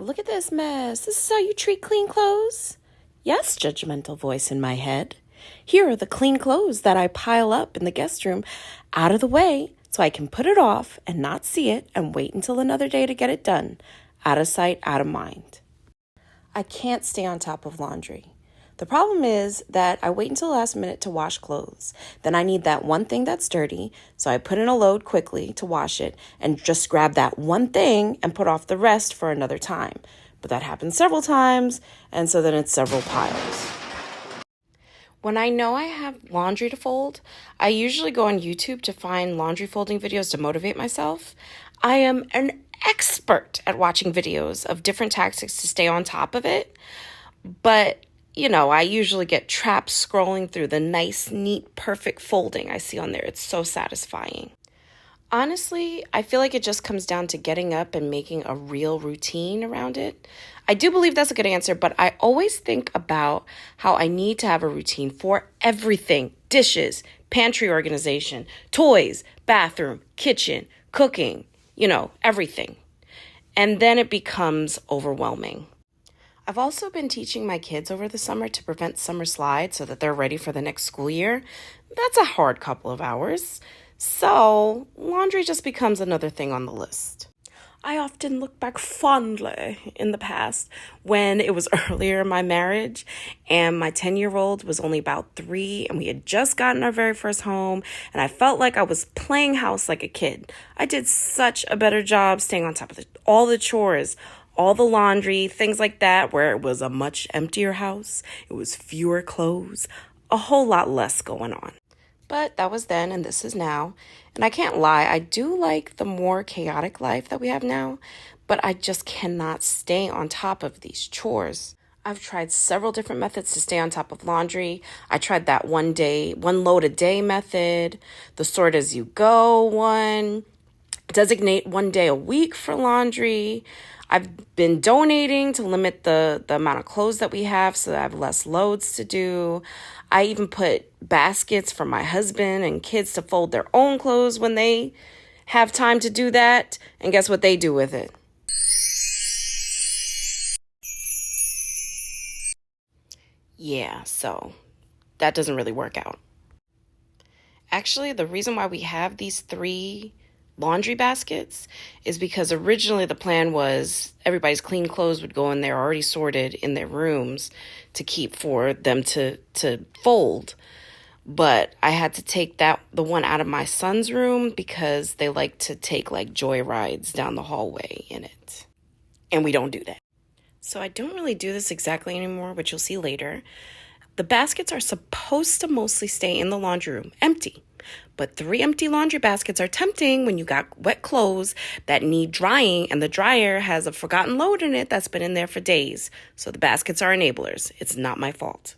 look at this mess. This is how you treat clean clothes? Yes, judgmental voice in my head. Here are the clean clothes that I pile up in the guest room out of the way so I can put it off and not see it and wait until another day to get it done. Out of sight, out of mind. I can't stay on top of laundry. The problem is that I wait until the last minute to wash clothes. Then I need that one thing that's dirty, so I put in a load quickly to wash it and just grab that one thing and put off the rest for another time. But that happens several times, and so then it's several piles. When I know I have laundry to fold, I usually go on YouTube to find laundry folding videos to motivate myself. I am an expert at watching videos of different tactics to stay on top of it, but I usually get trapped scrolling through the nice, neat, perfect folding I see on there. It's so satisfying. Honestly, I feel like it just comes down to getting up and making a real routine around it. I do believe that's a good answer, but I always think about how I need to have a routine for everything. Dishes, pantry organization, toys, bathroom, kitchen, cooking, everything. And then it becomes overwhelming. I've also been teaching my kids over the summer to prevent summer slides so that they're ready for the next school year. That's a hard couple of hours. So laundry just becomes another thing on the list. I often look back fondly in the past when it was earlier in my marriage and my 10-year-old was only about 3 and we had just gotten our very first home and I felt like I was playing house like a kid. I did such a better job staying on top of all the chores, all the laundry, things like that, where it was a much emptier house. It was fewer clothes, a whole lot less going on. But that was then and this is now. And I can't lie, I do like the more chaotic life that we have now, but I just cannot stay on top of these chores. I've tried several different methods to stay on top of laundry. I tried that one load a day method, the sort as you go one, designate one day a week for laundry. I've been donating to limit the amount of clothes that we have so that I have less loads to do. I even put baskets for my husband and kids to fold their own clothes when they have time to do that. And guess what they do with it? Yeah, so that doesn't really work out. Actually, the reason why we have these 3 laundry baskets is because originally the plan was everybody's clean clothes would go in there already sorted in their rooms to keep for them to fold. But I had to take the one out of my son's room because they like to take joy rides down the hallway in it. And we don't do that. So I don't really do this exactly anymore, which you'll see later. The baskets are supposed to mostly stay in the laundry room, empty. But 3 empty laundry baskets are tempting when you got wet clothes that need drying and the dryer has a forgotten load in it that's been in there for days. So the baskets are enablers. It's not my fault.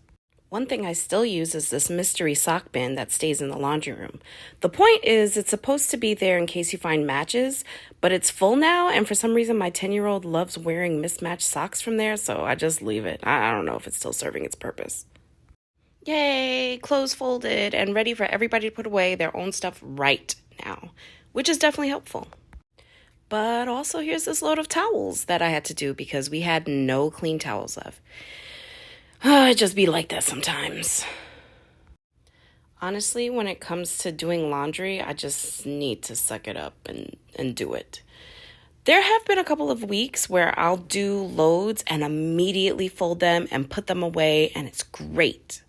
One thing I still use is this mystery sock bin that stays in the laundry room. The point is it's supposed to be there in case you find matches, but it's full now, and for some reason my 10-year-old loves wearing mismatched socks from there, so I just leave it. I don't know if it's still serving its purpose. Yay, clothes folded and ready for everybody to put away their own stuff right now, which is definitely helpful. But also here's this load of towels that I had to do because we had no clean towels left. It just be like that sometimes. Honestly, when it comes to doing laundry, I just need to suck it up and do it. There have been a couple of weeks where I'll do loads and immediately fold them and put them away, and it's great.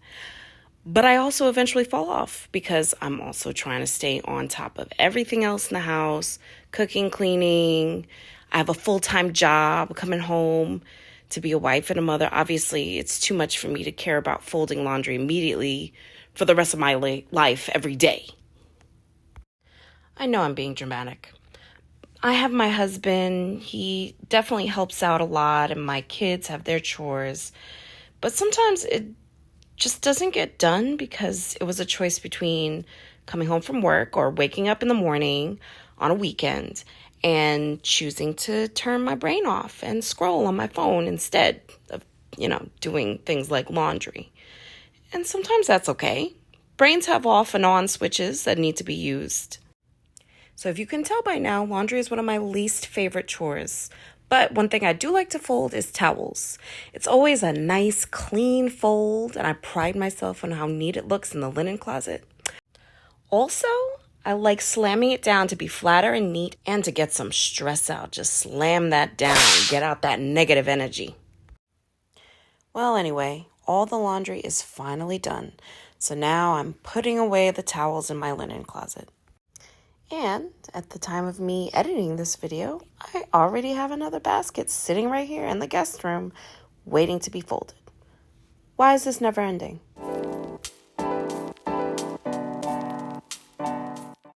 But I also eventually fall off because I'm also trying to stay on top of everything else in the house, cooking, cleaning. I have a full-time job, coming home to be a wife and a mother. Obviously, it's too much for me to care about folding laundry immediately for the rest of my life every day. I know I'm being dramatic. I have my husband. He definitely helps out a lot, and my kids have their chores. But sometimes it just doesn't get done because it was a choice between coming home from work or waking up in the morning on a weekend and choosing to turn my brain off and scroll on my phone instead of, doing things like laundry. And sometimes that's okay. Brains have off and on switches that need to be used. So if you can tell by now, laundry is one of my least favorite chores. But one thing I do like to fold is towels. It's always a nice, clean fold, and I pride myself on how neat it looks in the linen closet. Also, I like slamming it down to be flatter and neat and to get some stress out. Just slam that down and get out that negative energy. Well, anyway, all the laundry is finally done. So now I'm putting away the towels in my linen closet. And at the time of me editing this video, I already have another basket sitting right here in the guest room waiting to be folded. Why is this never ending?